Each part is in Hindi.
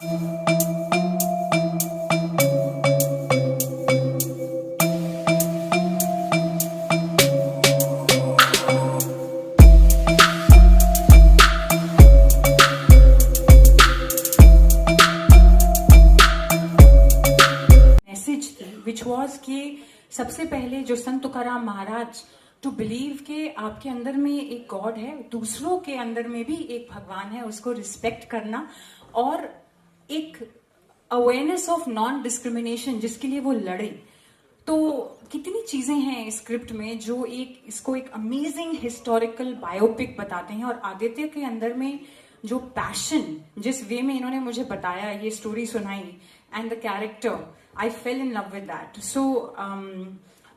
मैसेज थी विच वॉज कि सबसे पहले जो संत तुकाराम महाराज टू बिलीव के आपके अंदर में एक गॉड है, दूसरों के अंदर में भी एक भगवान है, उसको रिस्पेक्ट करना और एक अवेयरनेस ऑफ नॉन डिस्क्रिमिनेशन जिसके लिए वो लड़े। तो कितनी चीजें हैं इस स्क्रिप्ट में जो इसको एक अमेजिंग हिस्टोरिकल बायोपिक बताते हैं। और आदित्य के अंदर में जो पैशन, जिस वे में इन्होंने मुझे बताया, ये स्टोरी सुनाई, and the character, I fell in love with that. So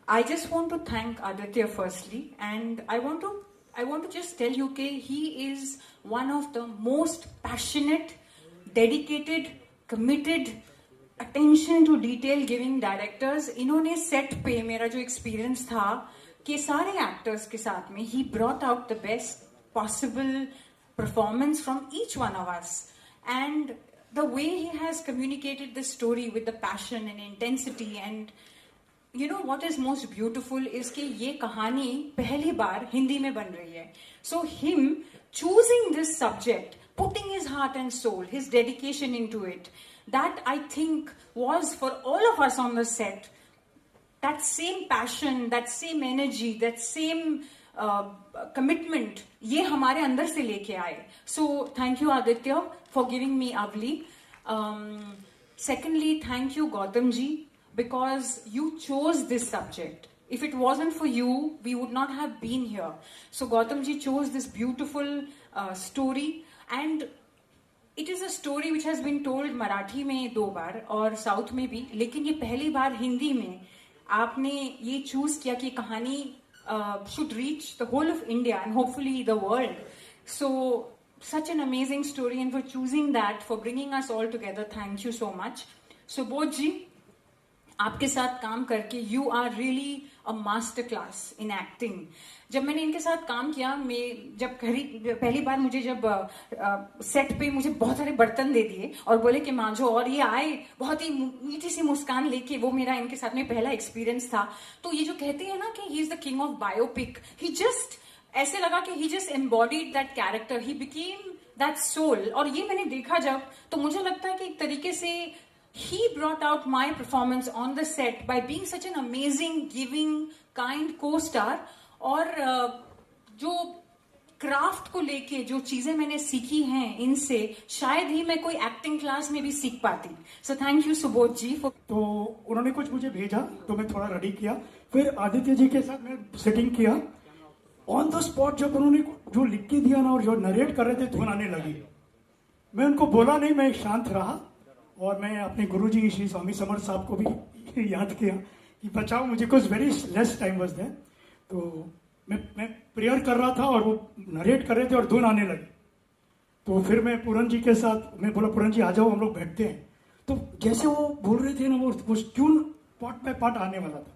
I just want to thank Aditya firstly, and I want to just tell you that he is one of the most passionate, dedicated, committed, attention to detail giving directors. इन्होंने set पे मेरा जो experience था कि सारे actors के साथ में he brought out the best possible performance from each one of us, and the way he has communicated this story with the passion and intensity, and you know what is most beautiful is कि ये कहानी पहली बार हिंदी में बन रही है. So him choosing this subject, putting his heart and soul, his dedication into it, that I think was for all of us on the set, that same passion, that same energy, that same commitment, ये हमारे अंदर से लेके आए. So thank you Aditya for giving me Avli. Secondly, thank you Gautam ji, because you chose this subject. If it wasn't for you, we would not have been here. So Gautam ji chose this beautiful story, and it is a story which has been told Marathi में 2 बार और South में भी, लेकिन ये पहली बार हिंदी में आपने ये choose किया कि कहानी should reach the whole of India and hopefully the world. So such an amazing story, and for choosing that, for bringing us all together, thank you so much. Subodh ji, आपके साथ काम करके you are really a master class in acting. जब मैंने इनके साथ काम किया, मैं जब पहली बार मुझे जब सेट पे मुझे बहुत सारे बर्तन दे दिए और बोले कि मांझो, और ये आए बहुत ही मीठी सी मुस्कान लेके, वो मेरा इनके साथ में पहला एक्सपीरियंस था. तो ये जो कहते हैं ना कि he is the king of biopic, he just ऐसे लगा कि he just embodied that character, he became that soul. और ये मैंने देखा जब, तो मुझे लगता है कि एक तरीके से he brought out my performance on the set by being such an amazing, giving, kind co-star. और जो क्राफ्ट को लेके जो चीजें मैंने सीखी हैं इनसे, शायद ही मैं कोई एक्टिंग क्लास में भी सीख पाती. सो थैंक यू सुबोध जी. तो उन्होंने कुछ मुझे भेजा तो मैं थोड़ा रेडी किया, फिर आदित्य जी के साथ मैं सेटिंग किया. ऑन द स्पॉट जब उन्होंने जो लिख के दिया ना और जो नरेट कर रहे थे, धुन आने लगी. मैं उनको बोला नहीं, मैं शांत रहा और मैं अपने गुरुजी श्री स्वामी समर्थ साहब को भी याद किया कि बचाओ मुझे, कुछ very less time was there. तो मैं प्रेयर कर रहा था और वो नरेट कर रहे थे और धुन आने लगी. तो फिर मैं पूरन जी के साथ मैं बोला, पूरन जी आ जाओ, हम लोग बैठते हैं. तो जैसे वो बोल रहे थे ना, वो ट्यून पार्ट बाय पार्ट आने वाला था.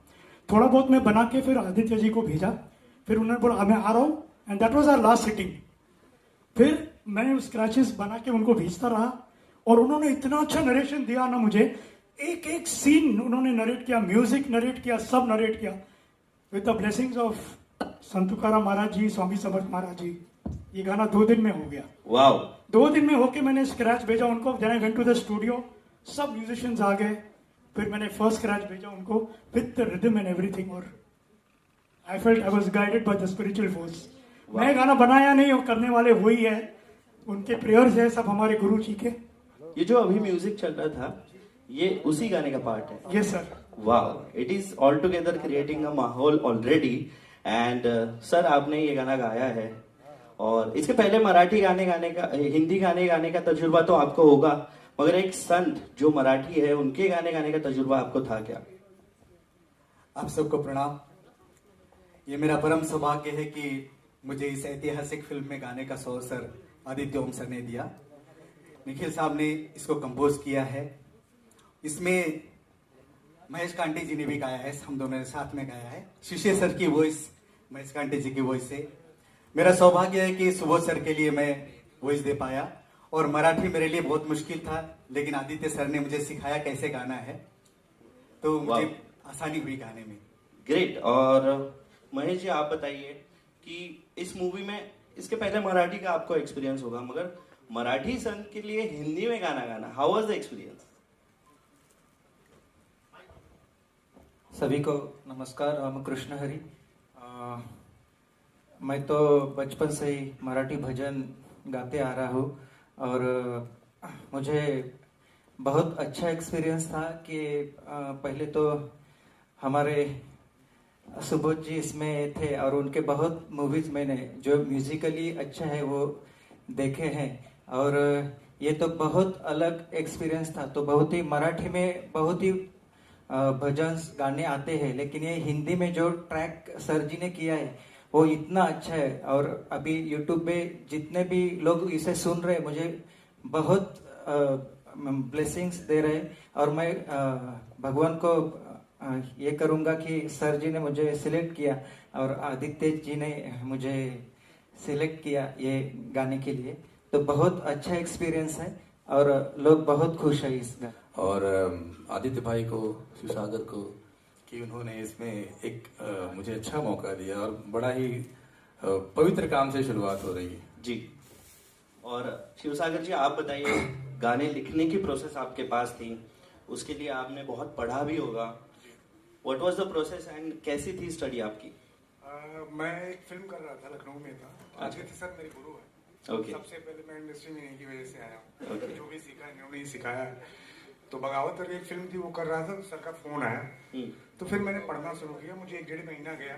थोड़ा बहुत मैं बना के फिर आदित्य जी को भेजा. फिर उन्होंने बोला मैं आ रहा हूँ, and that was our last sitting. फिर मैं स्क्रैचेस बना के उनको भेजता रहा और उन्होंने इतना अच्छा नरेशन दिया ना मुझे. एक एक सीन उन्होंने नरेट किया, म्यूजिक नरेट किया, सब नरेट किया विद द ब्लेसिंग्स ऑफ संत तुकाराम महाराज जी, स्वामी समर्थ महाराज जी. ये गाना 2 दिन में हो गया. वाओ. 2 दिन में होके मैंने स्क्रैच भेजा उनको. Then I went to the studio, सब म्यूजिशियंस आ गए. फिर मैंने फर्स्ट स्क्रैच भेजा उनको with the rhythm and everything, और I felt I was guided by the spiritual force. मैं गाना बनाया नहीं, और करने वाले वही है, उनके प्रेयर्स है सब हमारे गुरु जी के. ये जो अभी म्यूजिक चल रहा था, ये उसी गाने का पार्ट है. Yes sir. Wow, it is all together creating a माहौल ऑलरेडी. एंड सर, आपने ये गाना गाया है और इसके पहले मराठी गाने गाने का, हिंदी गाने गाने का तजुर्बा तो आपको होगा, मगर एक संत जो मराठी है उनके गाने गाने का तजुर्बा आपको था क्या? आप सबको प्रणाम. ये मेरा परम सौभाग्य है कि मुझे इस ऐतिहासिक फिल्म में गाने का अवसर आदित्य ओम सर ने दिया. निखिल साहब ने इसको कंपोज किया है. इसमें महेश कांटे जी ने भी गाया है, हम दोनों ने साथ में गाया है. शिष्य सर की वॉइस, महेश कांटे जी की वॉइस से. मेरा सौभाग्य है कि सुबोध सर के लिए मैं वॉइस दे पाया. और मराठी मेरे लिए बहुत मुश्किल था, लेकिन आदित्य सर ने मुझे सिखाया कैसे गाना है, तो मुझे आसानी हुई गाने में। ग्रेट। और महेश जी आप बताइए कि इस मूवी में, इसके पहले मराठी का आपको एक्सपीरियंस होगा, मगर मराठी सन के लिए हिंदी में गाना गाना, हाउ वाज द एक्सपीरियंस? सभी को नमस्कार, हम कृष्ण हरि। मैं तो बचपन से ही मराठी भजन गाते आ रहा हूँ और मुझे बहुत अच्छा एक्सपीरियंस था कि पहले तो हमारे सुबोध जी इसमें थे और उनके बहुत मूवीज मैंने जो म्यूजिकली अच्छा है वो देखे हैं, और ये तो बहुत अलग एक्सपीरियंस था। तो बहुत ही मराठी में बहुत ही भजन गाने आते हैं, लेकिन ये हिंदी में जो ट्रैक सर जी ने किया है वो इतना अच्छा है। और अभी यूट्यूब पे जितने भी लोग इसे सुन रहे हैं मुझे बहुत ब्लेसिंग्स दे रहे हैं, और मैं भगवान को ये करूँगा कि सर जी ने मुझे सिलेक्ट किया और आदित्य जी ने मुझे सिलेक्ट किया ये गाने के लिए। तो बहुत अच्छा एक्सपीरियंस है और लोग बहुत खुश है इस गाने। और आदित्य भाई को, शिवसागर को, कि उन्होंने इसमें एक मुझे अच्छा मौका दिया और बड़ा ही पवित्र काम से शुरुआत हो रही है जी। और शिवसागर जी आप बताइए, गाने लिखने की प्रोसेस आपके पास थी, उसके लिए आपने बहुत पढ़ा भी होगा, what was the process and कैसी थी स्टडी आपकी? मैं एक फिल्म कर रहा था, लखनऊ में था। आदित्य सर मेरे गुरु है। Okay. सबसे पहले मैं इंडस्ट्री में इन्हीं की वजह से आया हूँ। जो भी सीखा इन्होंने ही सिखाया। तो बगावत करके एक फिल्म थी, वो कर रहा था, तो सर का फोन आया। तो फिर मैंने पढ़ना शुरू किया, मुझे 1-1.5 महीना गया।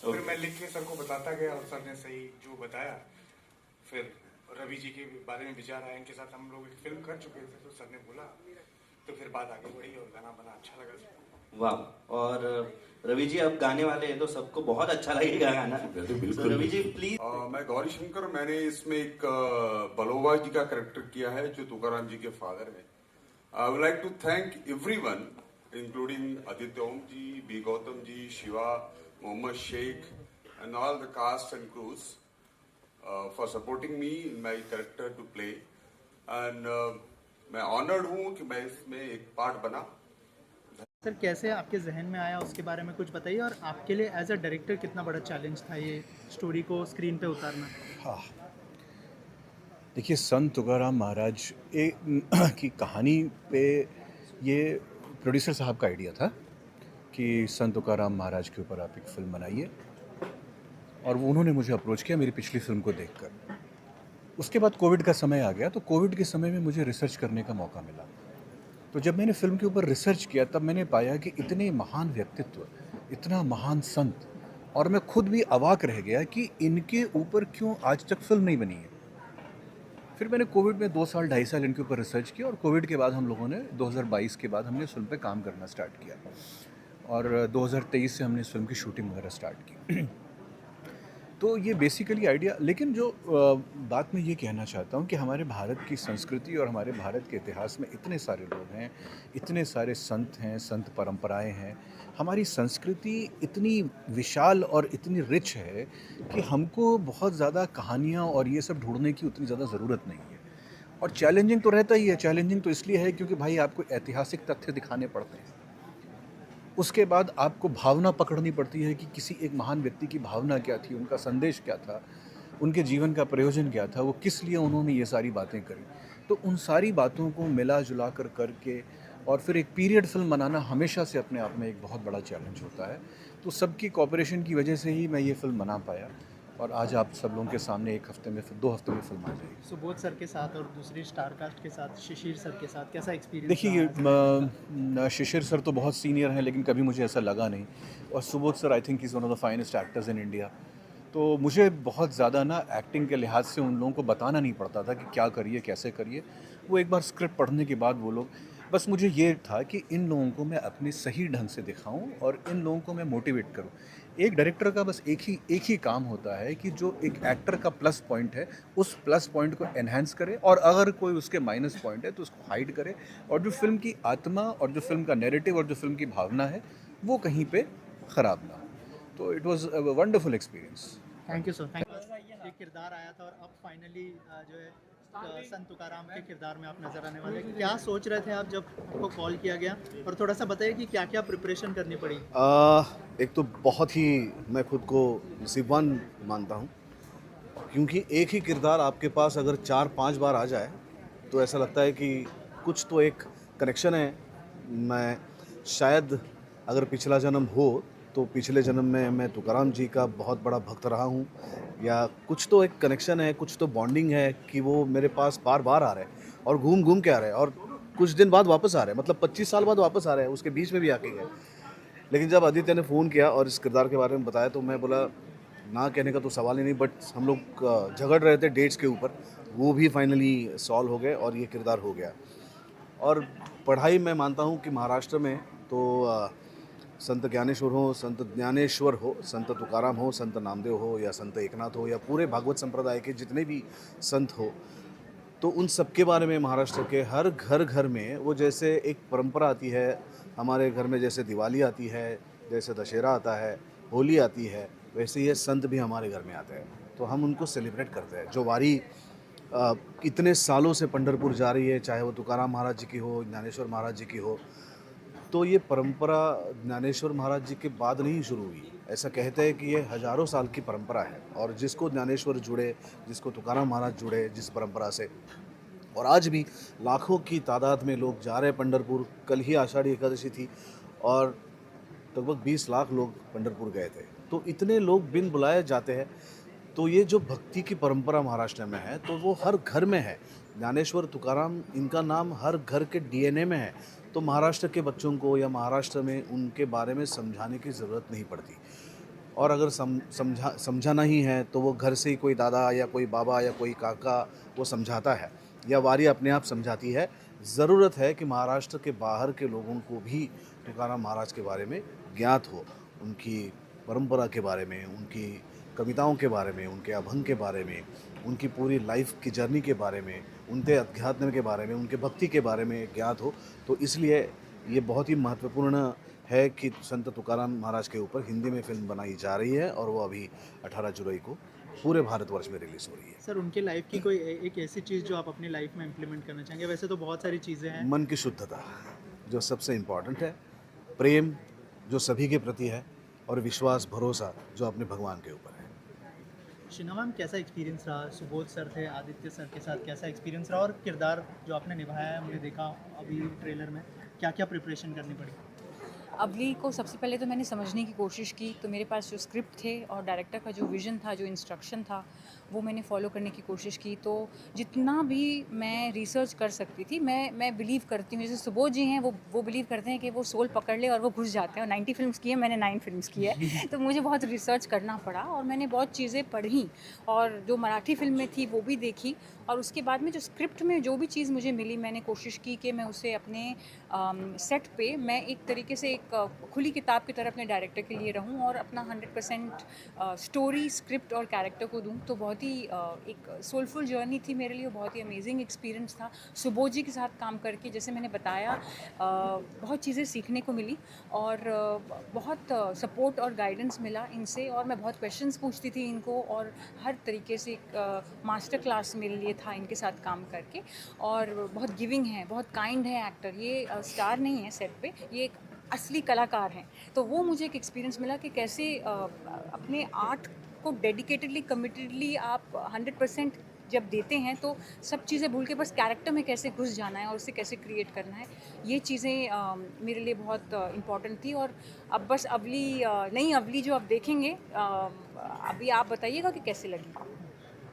फिर मैं लिख के सर को बताता गया और सर ने सही जो बताया। फिर रवि जी के बारे में विचार आया, इनके साथ हम लोग एक फिल्म कर चुके थे, तो सर ने बोला, तो फिर बात आगे बढ़ी और गाना बना, अच्छा लगा सबको। वाह। और रवि जी अब गाने वाले हैं तो सबको बहुत अच्छा लगेगा गाना। बिल्कुल। तो रवि जी प्लीज। मैं गौरी शंकर, मैंने इसमें एक बलोवा जी का कैरेक्टर किया है जो तुकाराम जी के फादर है। I would like to thank everyone including Aditya Om ji, B Gautam ji, Shiva, Mohammed Sheikh and all the cast and crews for supporting me in my character to play. एंड मैं ऑनर्ड हूँ कि मैं इसमें एक पार्ट बना। सर कैसे आपके जहन में आया उसके बारे में कुछ बताइए, और आपके लिए एज अ डायरेक्टर कितना बड़ा चैलेंज था ये स्टोरी को स्क्रीन पे उतारना? हाँ, देखिए, संत तुकाराम महाराज की कहानी पे ये प्रोड्यूसर साहब का आइडिया था कि संत तुकाराम महाराज के ऊपर आप एक फिल्म बनाइए, और उन्होंने मुझे अप्रोच किया मेरी पिछली फिल्म को देखकर। उसके बाद कोविड का समय आ गया, तो कोविड के समय में मुझे रिसर्च करने का मौका मिला। तो जब मैंने फिल्म के ऊपर रिसर्च किया तब मैंने पाया कि इतने महान व्यक्तित्व, इतना महान संत, और मैं खुद भी अवाक रह गया कि इनके ऊपर क्यों आज तक फिल्म नहीं बनी है। फिर मैंने कोविड में 2 साल 2.5 साल इनके ऊपर रिसर्च किया, और कोविड के बाद हम लोगों ने 2022 के बाद हमने इस फिल्म पे काम करना स्टार्ट किया, और 2023 से हमने इस फिल्म की शूटिंग वगैरह स्टार्ट की। तो ये बेसिकली आइडिया। लेकिन जो बात मैं ये कहना चाहता हूँ कि हमारे भारत की संस्कृति और हमारे भारत के इतिहास में इतने सारे लोग हैं, इतने सारे संत हैं, संत परंपराएं हैं, हमारी संस्कृति इतनी विशाल और इतनी रिच है कि हमको बहुत ज़्यादा कहानियाँ और ये सब ढूंढने की उतनी ज़्यादा ज़रूरत नहीं है। और चैलेंजिंग तो रहता ही है। चैलेंजिंग तो इसलिए है क्योंकि भाई आपको ऐतिहासिक तथ्य दिखाने पड़ते हैं, उसके बाद आपको भावना पकड़नी पड़ती है कि किसी एक महान व्यक्ति की भावना क्या थी, उनका संदेश क्या था, उनके जीवन का प्रयोजन क्या था, वो किस लिए उन्होंने ये सारी बातें करी। तो उन सारी बातों को मिला जुला कर करके और फिर एक पीरियड फिल्म बनाना हमेशा से अपने आप में एक बहुत बड़ा चैलेंज होता है। तो सबकी कोऑपरेशन की वजह से ही मैं ये फिल्म बना पाया, और आज आप सब लोगों के सामने 1 हफ्ते में 2 हफ्ते में फिल्म आ जाएगी। सुबोध सर के साथ और दूसरी स्टार कास्ट के साथ शिशिर सर के साथ कैसा एक्सपीरियंस? देखिए, शिशिर सर तो बहुत सीनियर हैं, लेकिन कभी मुझे ऐसा लगा नहीं, और Subodh sir I think is one of the finest actors in India. तो मुझे बहुत ज़्यादा ना एक्टिंग के लिहाज से उन लोगों को बताना नहीं पड़ता था कि क्या करिए कैसे करिए। वो एक बार स्क्रिप्ट पढ़ने के बाद वो लोग, बस मुझे ये था कि इन लोगों को मैं अपने सही ढंग से दिखाऊं और इन लोगों को मैं मोटिवेट करूं। एक डायरेक्टर का बस एक ही काम होता है कि जो एक एक्टर का प्लस पॉइंट है उस प्लस पॉइंट को एनहांस करे, और अगर कोई उसके माइनस पॉइंट है तो उसको हाइड करे, और जो फिल्म की आत्मा और जो फिल्म का नैरेटिव और जो फिल्म की भावना है वो कहीं पे ख़राब ना हो। तो it was a wonderful experience. Thank you sir. ये किरदार आया था और अब फाइनली जो है संत तुकाराम के किरदार में आप नजर आने वाले हैं। क्या सोच रहे थे आप जब आपको कॉल किया गया, और थोड़ा सा बताइए कि क्या क्या प्रिपरेशन करनी पड़ी? एक तो बहुत ही मैं खुद को नसीबवान मानता हूँ, क्योंकि एक ही किरदार आपके पास अगर 4-5 बार आ जाए तो ऐसा लगता है कि कुछ तो एक कनेक्शन है। मैं शायद अगर पिछला जन्म हो तो पिछले जन्म में मैं तुकाराम जी का बहुत बड़ा भक्त रहा हूँ, या कुछ तो एक कनेक्शन है, कुछ तो बॉन्डिंग है कि वो मेरे पास बार बार आ रहे हैं और घूम घूम के आ रहे हैं, और कुछ दिन बाद वापस आ रहे हैं, मतलब 25 साल बाद वापस आ रहे हैं, उसके बीच में भी आके गए। लेकिन जब आदित्य ने फ़ोन किया और इस किरदार के बारे में बताया तो मैं बोला ना कहने का तो सवाल ही नहीं, बट हम लोग झगड़ रहे थे डेट्स के ऊपर, वो भी फाइनली सॉल्व हो गए और ये किरदार हो गया। और पढ़ाई मैं मानता हूँ कि महाराष्ट्र में तो संत ज्ञानेश्वर हो, संत ज्ञानेश्वर हो, संत तुकाराम हो, संत नामदेव हो, या संत एकनाथ हो, या पूरे भागवत संप्रदाय के जितने भी संत हो, तो उन सब के बारे में महाराष्ट्र के हर घर घर में वो जैसे एक परंपरा आती है। हमारे घर में जैसे दिवाली आती है, जैसे दशहरा आता है, होली आती है, वैसे ये संत भी हमारे घर में आते हैं, तो हम उनको सेलिब्रेट करते हैं। जो वारी इतने सालों से पंढरपुर जा रही है, चाहे वो तुकाराम महाराज जी की हो, ज्ञानेश्वर महाराज जी की हो, तो ये परंपरा ज्ञानेश्वर महाराज जी के बाद नहीं शुरू हुई। ऐसा कहते हैं कि ये हज़ारों साल की परंपरा है, और जिसको ज्ञानेश्वर जुड़े, जिसको तुकाराम महाराज जुड़े जिस परंपरा से, और आज भी लाखों की तादाद में लोग जा रहे हैं पंढरपुर। कल ही आषाढ़ी एकादशी थी और लगभग 20 लाख लोग पंढरपुर गए थे, तो इतने लोग बिन बुलाए जाते हैं। तो ये जो भक्ति की परंपरा महाराष्ट्र में है तो वो हर घर में है। ज्ञानेश्वर तुकाराम इनका नाम हर घर के डीएनए में है, तो महाराष्ट्र के बच्चों को या महाराष्ट्र में उनके बारे में समझाने की ज़रूरत नहीं पड़ती। और अगर समझाना ही है तो वो घर से ही कोई दादा या कोई बाबा या कोई काका वो समझाता है, या वारी अपने आप समझाती है। ज़रूरत है कि महाराष्ट्र के बाहर के लोगों को भी तुकाराम महाराज के बारे में ज्ञात हो, उनकी परंपरा के बारे में, उनकी कविताओं के बारे में, उनके अभंग के बारे में, उनकी पूरी लाइफ की जर्नी के बारे में, उनके अध्यात्म के बारे में, उनके भक्ति के बारे में ज्ञात हो। तो इसलिए ये बहुत ही महत्वपूर्ण है कि संत तुकाराम महाराज के ऊपर हिंदी में फिल्म बनाई जा रही है, और वो अभी 18 जुलाई को पूरे भारतवर्ष में रिलीज़ हो रही है। सर, उनके लाइफ की कोई एक ऐसी चीज़ जो आप अपनी लाइफ में इम्प्लीमेंट करना चाहेंगे? वैसे तो बहुत सारी चीज़ें हैं। मन की शुद्धता जो सबसे इम्पॉर्टेंट है, प्रेम जो सभी के प्रति है, और विश्वास भरोसा जो अपने भगवान के ऊपर है। शीना मैम, कैसा एक्सपीरियंस रहा? सुबोध सर थे, आदित्य सर के साथ कैसा एक्सपीरियंस रहा, और किरदार जो आपने निभाया है, हमने देखा अभी ट्रेलर में, क्या क्या प्रिपरेशन करनी पड़ी? अवली को सबसे पहले तो मैंने समझने की कोशिश की, तो मेरे पास जो स्क्रिप्ट थे और डायरेक्टर का जो विज़न था, जो इंस्ट्रक्शन था, वो मैंने फॉलो करने की कोशिश की। तो जितना भी मैं रिसर्च कर सकती थी, मैं बिलीव करती हूँ, जैसे सुबोध जी हैं वो बिलीव करते हैं कि वो सोल पकड़ ले और वो घुस जाते हैं। और 90 फिल्म्स की है, मैंने 9 फिल्म्स की है तो मुझे बहुत रिसर्च करना पड़ा, और मैंने बहुत चीज़ें पढ़ी, और जो मराठी फिल्म में थी वो भी देखी। और उसके बाद में जो स्क्रिप्ट में जो भी चीज़ मुझे मिली, मैंने कोशिश की कि मैं उसे अपने सेट पे मैं एक तरीके से एक खुली किताब की तरह अपने डायरेक्टर के लिए रहूं, और अपना 100% स्टोरी, स्क्रिप्ट और कैरेक्टर को दूं। तो बहुत ही एक सोलफुल जर्नी थी मेरे लिए, बहुत ही अमेजिंग एक्सपीरियंस था सुबोध जी के साथ काम करके। जैसे मैंने बताया, बहुत चीज़ें सीखने को मिली, और बहुत सपोर्ट और गाइडेंस मिला इनसे, और मैं बहुत क्वेश्चंस पूछती थी इनको, और हर तरीके से एक मास्टर क्लास मेरे लिए था इनके साथ काम करके। और बहुत गिविंग है, बहुत काइंड है एक्टर, ये स्टार नहीं है सेट पे, ये एक असली कलाकार हैं। तो वो मुझे एक एक्सपीरियंस मिला कि कैसे अपने आर्ट को डेडिकेटेडली, कमिटेडली आप 100% जब देते हैं तो सब चीज़ें भूल के बस कैरेक्टर में कैसे घुस जाना है और उसे कैसे क्रिएट करना है, ये चीज़ें मेरे लिए बहुत इम्पॉर्टेंट थी। और अब बस अवली नई अवली जो आप देखेंगे, अभी आप बताइएगा कि कैसे लगी।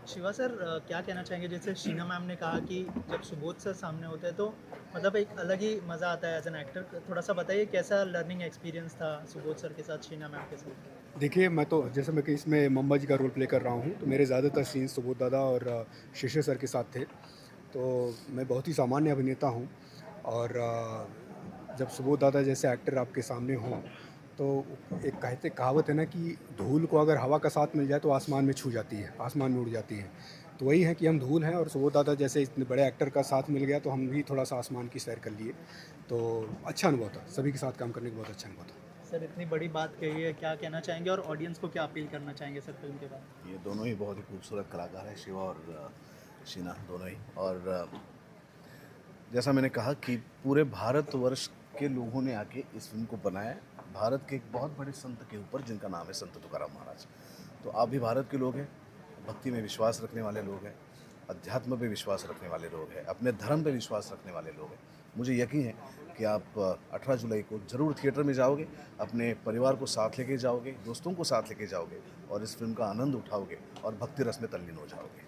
शिवा सर, क्या कहना चाहेंगे? जैसे शीना मैम ने कहा कि जब सुबोध सर सामने होते हैं तो मतलब एक अलग ही मज़ा आता है एज एन एक्टर। थोड़ा सा बताइए कैसा लर्निंग एक्सपीरियंस था सुबोध सर के साथ, शीना मैम के साथ? देखिए, मैं तो जैसे मैं कि इसमें मम्मा जी का रोल प्ले कर रहा हूँ, तो मेरे ज़्यादातर सीन सुबोध दादा और शिशिर सर के साथ थे। तो मैं बहुत ही सामान्य अभिनेता हूँ, और जब सुबोध दादा जैसे एक्टर आपके सामने हों तो एक कहावत है ना कि धूल को अगर हवा का साथ मिल जाए तो आसमान में छू जाती है, आसमान में उड़ जाती है। तो वही है कि हम धूल हैं, और सुबोध दादा जैसे इतने बड़े एक्टर का साथ मिल गया तो हम भी थोड़ा सा आसमान की सैर कर लिए। तो अच्छा अनुभव था, सभी के साथ काम करने का बहुत अच्छा अनुभव था। सर, इतनी बड़ी बात कही है, क्या कहना चाहेंगे और ऑडियंस को क्या अपील करना चाहेंगे सर फिल्म के बाद? ये दोनों ही बहुत ही खूबसूरत कलाकार हैं, शिवा और शीना दोनों ही। और जैसा मैंने कहा कि पूरे भारतवर्ष के लोगों ने आके इस फिल्म को बनाया है, भारत के एक बहुत बड़े संत के ऊपर जिनका नाम है संत तुकाराम महाराज। तो आप भी भारत के लोग हैं, भक्ति में विश्वास रखने वाले लोग हैं, अध्यात्म पे विश्वास रखने वाले लोग हैं, अपने धर्म पे विश्वास रखने वाले लोग हैं। मुझे यकीन है कि आप 18 जुलाई को ज़रूर थिएटर में जाओगे, अपने परिवार को साथ लेके जाओगे, दोस्तों को साथ लेके जाओगे और इस फिल्म का आनंद उठाओगे और भक्ति रस में तल्लीन हो जाओगे।